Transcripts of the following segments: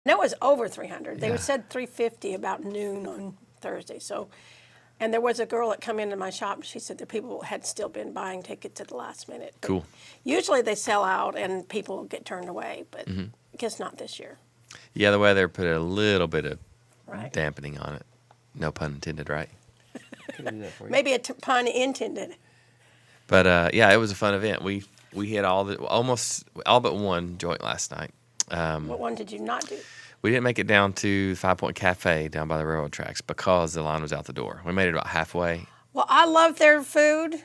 No, it was over 300. They Yeah. said 350 about noon on Thursday. So, and there was a girl that come into my shop, and she said that people had still been buying tickets at the last minute. But Cool. usually they sell out and people get turned away, but I guess not this year. Yeah, the weather put a little bit of Right. dampening on it. No pun intended, right? Maybe a pun intended. But yeah, it was a fun event. We hit almost all but one joint last night. What one did you not do? We didn't make it down to 5 Point Cafe down by the railroad tracks because the line was out the door. We made it about halfway. Well, I love their food.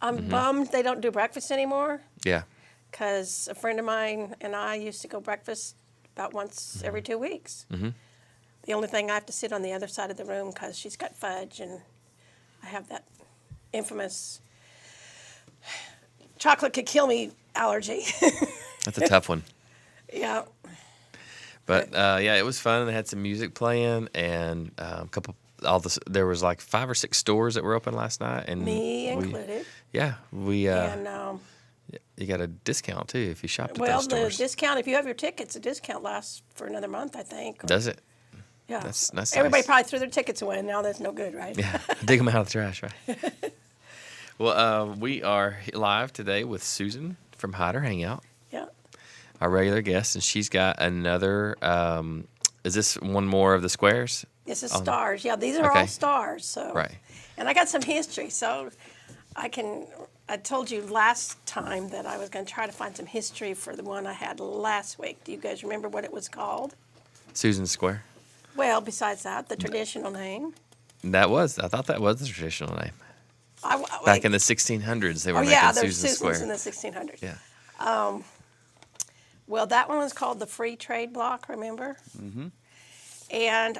I'm bummed they don't do breakfast anymore Yeah. because a friend of mine and I used to go breakfast about once every 2 weeks. The only thing I have to sit on the other side of the room because she's got fudge and I have that infamous chocolate could kill me allergy. That's a tough one. Yeah. But yeah, it was fun. They had some music playing and a couple. There was like 5 or 6 stores that were open last night, and Me included. Yeah, we. And you got a discount too if you shopped at well, those the stores. discount, if you have your tickets, the discount lasts for another month, I think. Does it? Yeah. That's Everybody nice. probably threw their tickets away, and now that's no good, right? Yeah, dig them out of the trash, right? Well, we are live today with Susan from Hyderhangout, Yeah. our regular guest, and she's got another. Is this one more of the squares? This is stars. Yeah, these are all Okay. stars. So. Right. And I got some history, so I told you last time that I was going to try to find some history for the one I had last week. Do you guys remember what it was called? Susan Square. Well, besides that, the traditional name. I thought that was the traditional name. Back in the 1600s, they were making yeah, there's Susan Square. Susans in the 1600s. Yeah. Well, that one was called the Free Trade Block, remember? Mm-hmm. And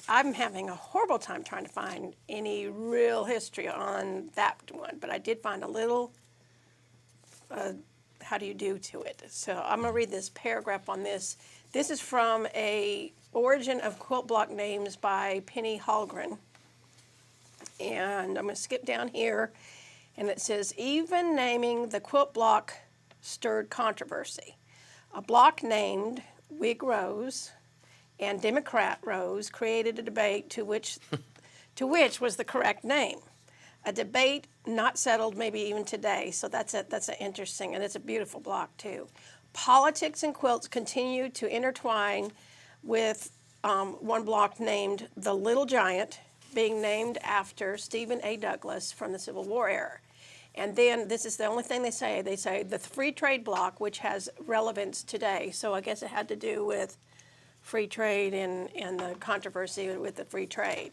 I'm having a horrible time trying to find any real history on that one, but I did find a little, how do you do to it? So I'm going to read this paragraph on this. This is from a Origin of Quilt Block Names by Penny Hallgren. And I'm going to skip down here, and it says, even naming the quilt block stirred controversy. A block named Whig Rose and Democrat Rose created a debate to which was the correct name. A debate not settled maybe even today, so that's an interesting, and it's a beautiful block too. Politics and quilts continue to intertwine with one block named The Little Giant, being named after Stephen A. Douglas from the Civil War era. And then this is the only thing they say. They say the free trade block, which has relevance today. So I guess it had to do with free trade and the controversy with the free trade.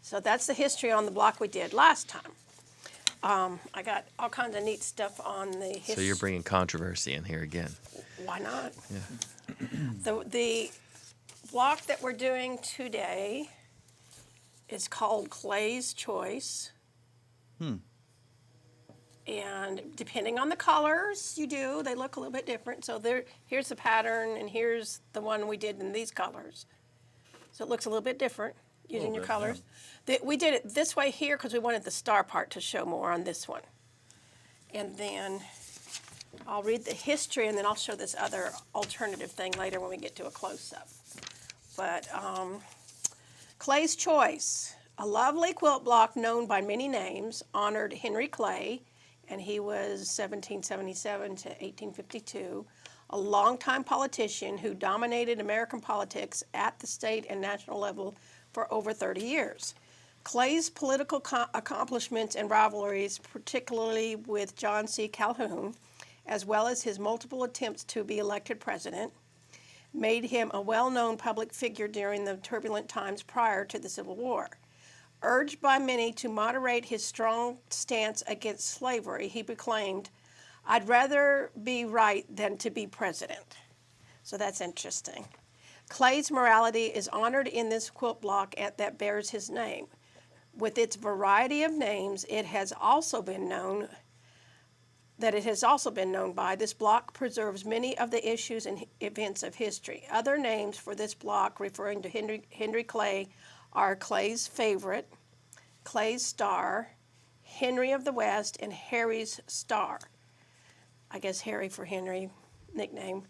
So that's the history on the block we did last time. I got all kinds of neat stuff on the history. So you're bringing controversy in here again. Why not? Yeah. The block that we're doing today is called Clay's Choice. And depending on the colors you do, they look a little bit different. So here's the pattern, and here's the one we did in these colors. So it looks a little bit different using your colors. We did it this way here because we wanted the star part to show more on this one. And then I'll read the history, and then I'll show this other alternative thing later when we get to a close-up. But Clay's Choice, a lovely quilt block known by many names, honored Henry Clay, and he was 1777 to 1852, a longtime politician who dominated American politics at the state and national level for over 30 years. Clay's political accomplishments and rivalries, particularly with John C. Calhoun, as well as his multiple attempts to be elected president, made him a well-known public figure during the turbulent times prior to the Civil War. Urged by many to moderate his strong stance against slavery, he proclaimed, "I'd rather be right than to be president." So that's interesting. Clay's morality is honored in this quilt block that bears his name. With its variety of names, it has also been known by this block preserves many of the issues and events of history. Other names for this block referring to Henry Clay are Clay's Favorite, Clay's Star, Henry of the West, and Harry's Star. I guess Harry for Henry, nickname.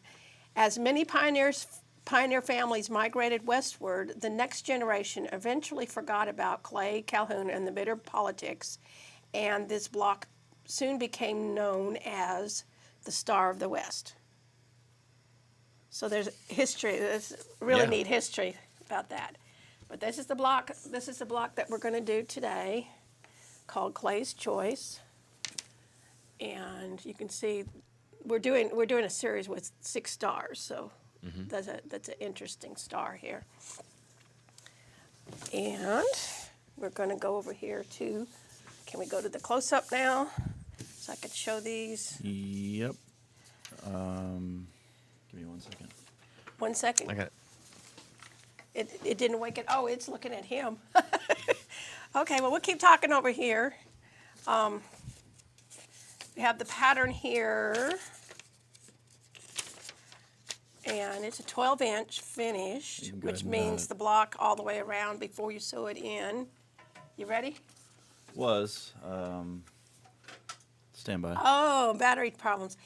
As many pioneers pioneer families migrated westward, the next generation eventually forgot about Clay, Calhoun, and the bitter politics, and this block soon became known as the Star of the West. So there's history. There's really neat history about that. But this is the block. This is the block that we're going to do today, called Clay's Choice. And you can see we're doing a series with 6 stars. So that's an interesting star here. And we're going to go over here to. Can we go to the close-up now, so I could show these? Yep. Give me 1 second. 1 second. I got it. It didn't wake it. Oh, it's looking at him. Okay, well, we'll keep talking over here. We have the pattern here. And it's a 12-inch finished, which means the block all the way around before you sew it in. You ready? Stand by. Oh, battery problems.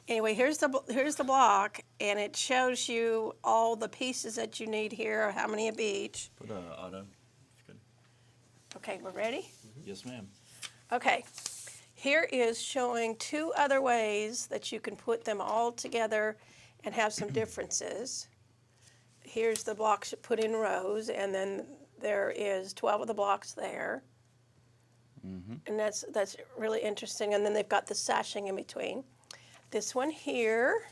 Anyway, here's the block, and it shows you all the pieces that you need here, how many of each. Put auto. Good. Okay, we're ready? Yes, ma'am. Okay, here is showing 2 other ways that you can put them all together and have some differences. Here's the blocks put in rows, and then there is 12 of the blocks there. And that's really interesting. And then they've got the sashing in between. This one here,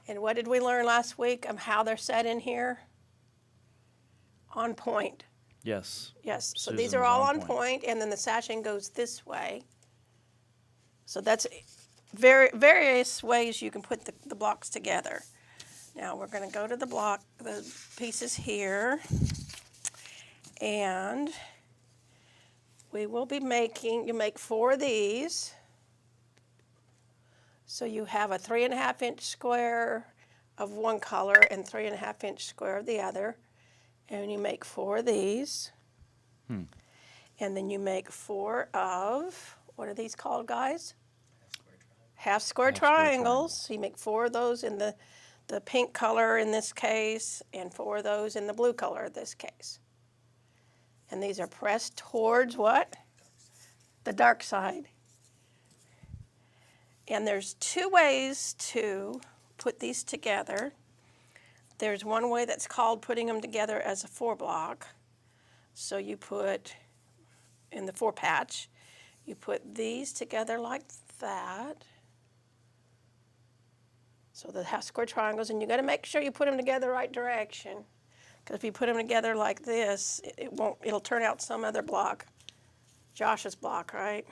and what did we learn last week of how they're set in here? On point. Yes. Yes, so Susan these are was all on on point. point, and then the sashing goes this way. So that's various ways you can put the blocks together. Now we're going to go to the pieces here, and we will be you make 4 of these. So you have a 3.5-inch square of one color and 3.5-inch square of the other. And you make 4 of these. And then you make 4 of, what are these called, guys? Half square triangles. So you make 4 of those in the pink color in this case, and 4 of those in the blue color in this case. And these are pressed towards what? The dark side. And there's 2 ways to put these together. There's one way that's called putting them together as a 4-block. So you put, in the 4-patch, you put these together like that. So the half square triangles, and you got to make sure you put them together the right direction. Because if you put them together like this, it'll turn out some other block. Josh's block, right?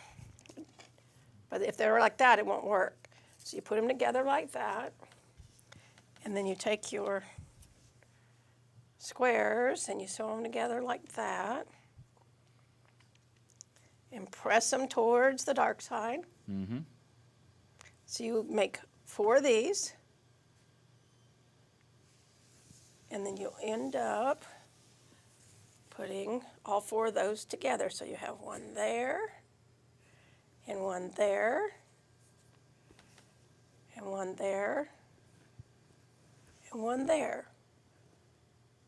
But if they're like that, it won't work. So you put them together like that, and then you take your squares and you sew them together like that, and press them towards the dark side. So you make 4 of these, and then you'll end up putting all 4 of those together. So you have one there, and one there, and one there, and one there.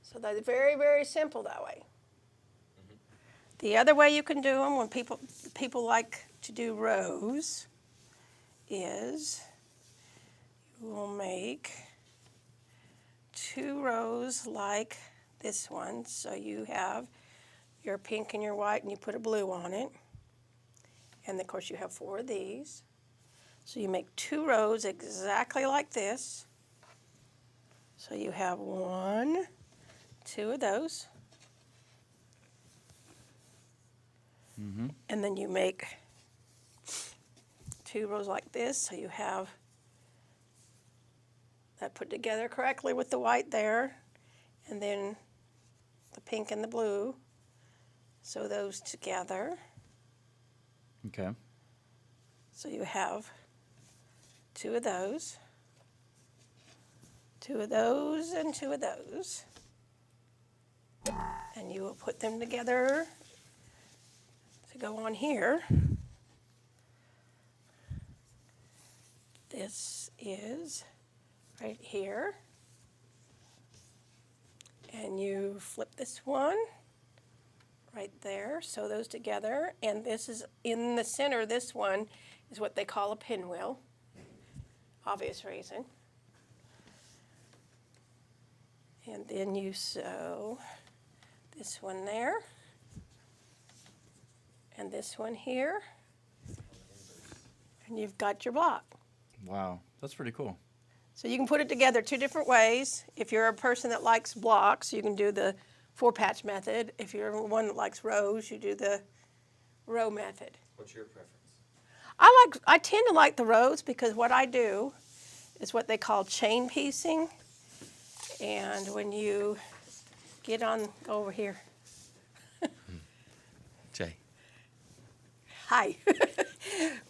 So that's very, very simple that way. The other way you can do them, when people like to do rows, is you will make 2 rows like this one. So you have your pink and your white, and you put a blue on it. And of course you have 4 of these. So you make 2 rows exactly like this. So you have 1, 2 of those. And then you make 2 rows like this. So you have that put together correctly with the white there. And then the pink and the blue. Sew those together. Okay. So you have 2 of those, 2 of those, and 2 of those. And you will put them together to go on here. This is right here. then you flip this one right there, sew those together, and this is in the center. This one is what they call a pinwheel, obvious reason. And then you sew this one there, and this one here, and you've got your block. Wow, that's pretty cool. So you can put it together two different ways. If you're a person that likes blocks, you can do the 4-patch method. If you're one that likes rows, you do the row method. What's your preference? I tend to like the rows because what I do is what they call chain piecing. And when you get on, go over here. Jay. Hi.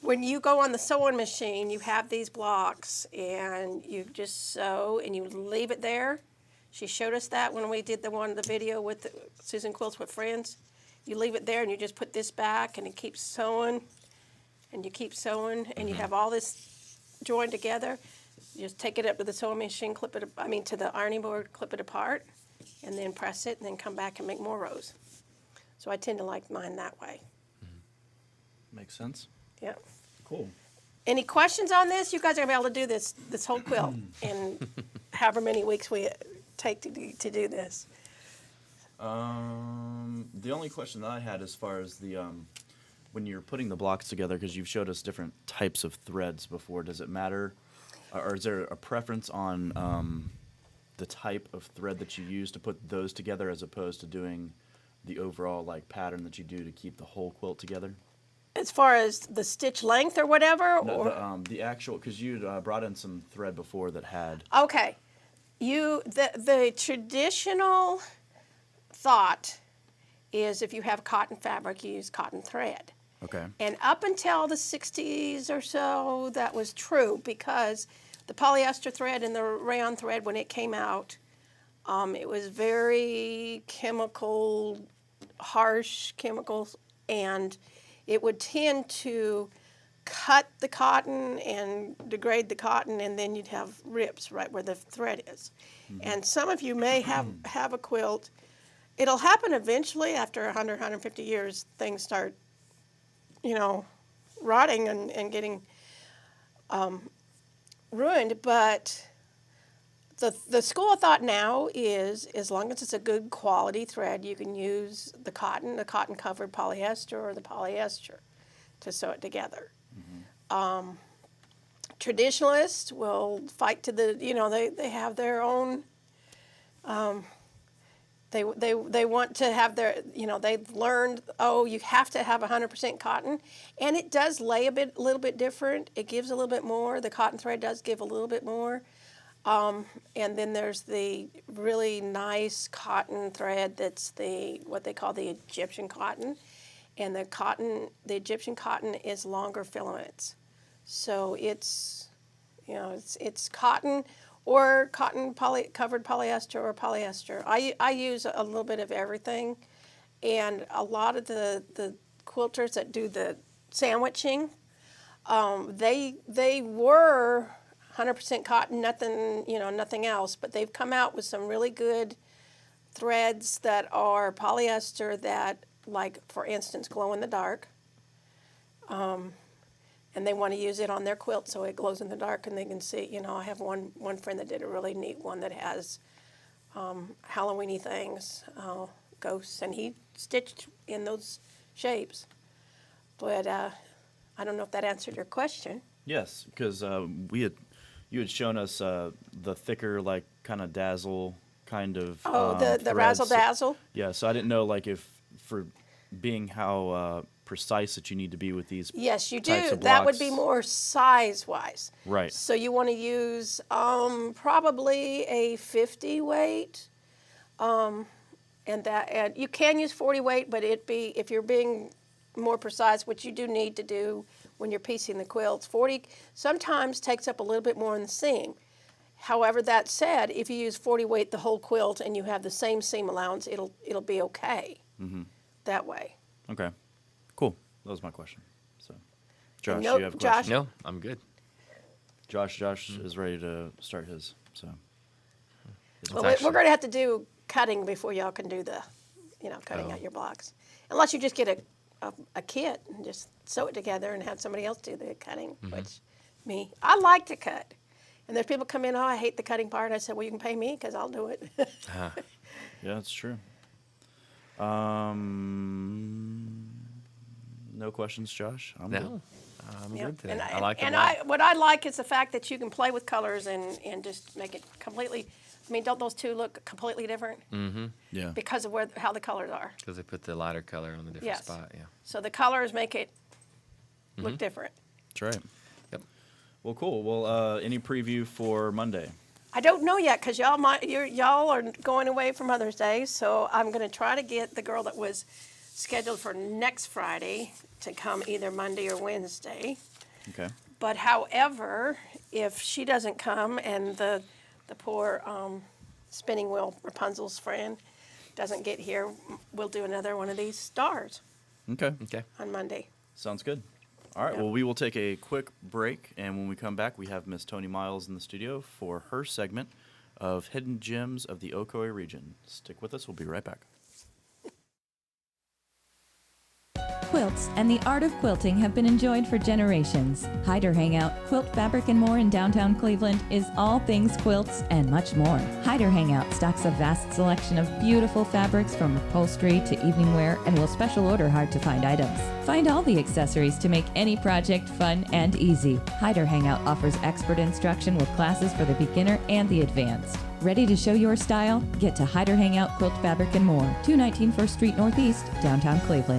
When you go on the sewing machine, you have these blocks and you just sew and you leave it there. She showed us that when we did the video with Susan Quilts with Friends. You leave it there and you just put this back and it keeps sewing and you keep sewing and you have all this joined together. You just take it up to the sewing machine, to the ironing board, clip it apart, and then press it and then come back and make more rows. So I tend to like mine that way. Makes sense. Yep. Cool. Any questions on this? You guys are going to be able to do this whole quilt in however many weeks we take to do this. The only question that I had as far as the when you're putting the blocks together, because you've showed us different types of threads before, does it matter, or is there a preference on the type of thread that you use to put those together as opposed to doing the overall like pattern that you do to keep the whole quilt together? As far as the stitch length or whatever? No, the actual, because you brought in some thread before that had. Okay. The traditional thought is if you have cotton fabric, you use cotton thread. Okay. And up until the 60s or so, that was true because the polyester thread and the rayon thread, when it came out, it was very harsh chemicals, and it would tend to cut the cotton and degrade the cotton, and then you'd have rips right where the thread is. And some of you may have a quilt. It'll happen eventually after 100, 150 years. Things start, rotting and getting ruined. But the school of thought now is as long as it's a good quality thread, you can use the cotton-covered polyester or the polyester to sew it together. Traditionalists will fight to they have their own, they want to have their, they've learned, you have to have 100% cotton, and it does lay a little bit different. It gives a little bit more. The cotton thread does give a little bit more. And then there's the really nice cotton thread that's what they call the Egyptian cotton. And the Egyptian cotton is longer filaments. So it's cotton or cotton covered polyester or polyester. I use a little bit of everything. And a lot of the quilters that do the sandwiching, they were 100% cotton, nothing else. But they've come out with some really good threads that are polyester that, like, for instance, glow in the dark. And they want to use it on their quilt so it glows in the dark and they can see. I have one friend that did a really neat one that has Halloween-y things, ghosts, and he stitched in those shapes. But I don't know if that answered your question. Yes, because you had shown us the thicker, like, kind of dazzle kind of. The threads. razzle dazzle. Yeah, so I didn't know, like, if for being how precise that you need to be with these. Yes, you types do. of That would blocks. be more size-wise. Right. So you want to use probably a 50 weight, and you can use 40 weight, but if you're being more precise, which you do need to do when you're piecing the quilts, 40 sometimes takes up a little bit more in the seam. However, that said, if you use 40 weight the whole quilt and you have the same seam allowance, it'll be okay that way. Okay. Cool. That was my question. So, Josh, Nope, you have a Josh. question? No, I'm good. Josh is ready to start his. So. Well, we're going to have to do cutting before y'all can do the, cutting out your blocks. Unless you just get a kit and just sew it together and have somebody else do the cutting, which me, I like to cut. And there's people come in, oh, I hate the cutting part. I said, well, you can pay me because I'll do it. Yeah, that's true. No questions, Josh? I'm good. No, I'm Yep. good today. And I like it. what I like is the fact that you can play with colors and just make it completely. I mean, don't those two look completely different? Yeah. Because of how the colors are. Because they put the lighter color on the different Yes. spot. Yeah. So the colors make it look different. That's right. Yep. Well, cool. Well, any preview for Monday? I don't know yet because y'all are going away for Mother's Day, so I'm going to try to get the girl that was scheduled for next Friday to come either Monday or Wednesday. Okay. But however, if she doesn't come and the poor spinning wheel Rapunzel's friend doesn't get here, we'll do another one of these stars Okay. Okay. on Monday. Sounds good. All right. Yeah. Well, we will take a quick break, and when we come back, we have Miss Toni Miles in the studio for her segment of Hidden Gems of the Ocoee region. Stick with us. We'll be right back. Quilts and the art of quilting have been enjoyed for generations. Hyderhangout, Quilt Fabric and More in downtown Cleveland is all things quilts and much more. Hyderhangout stocks a vast selection of beautiful fabrics from upholstery to evening wear and will special order hard-to-find items. Find all the accessories to make any project fun and easy. Hyderhangout offers expert instruction with classes for the beginner and the advanced. Ready to show your style? Get to Hyderhangout Quilt Fabric and More, 219 First Street Northeast, downtown Cleveland.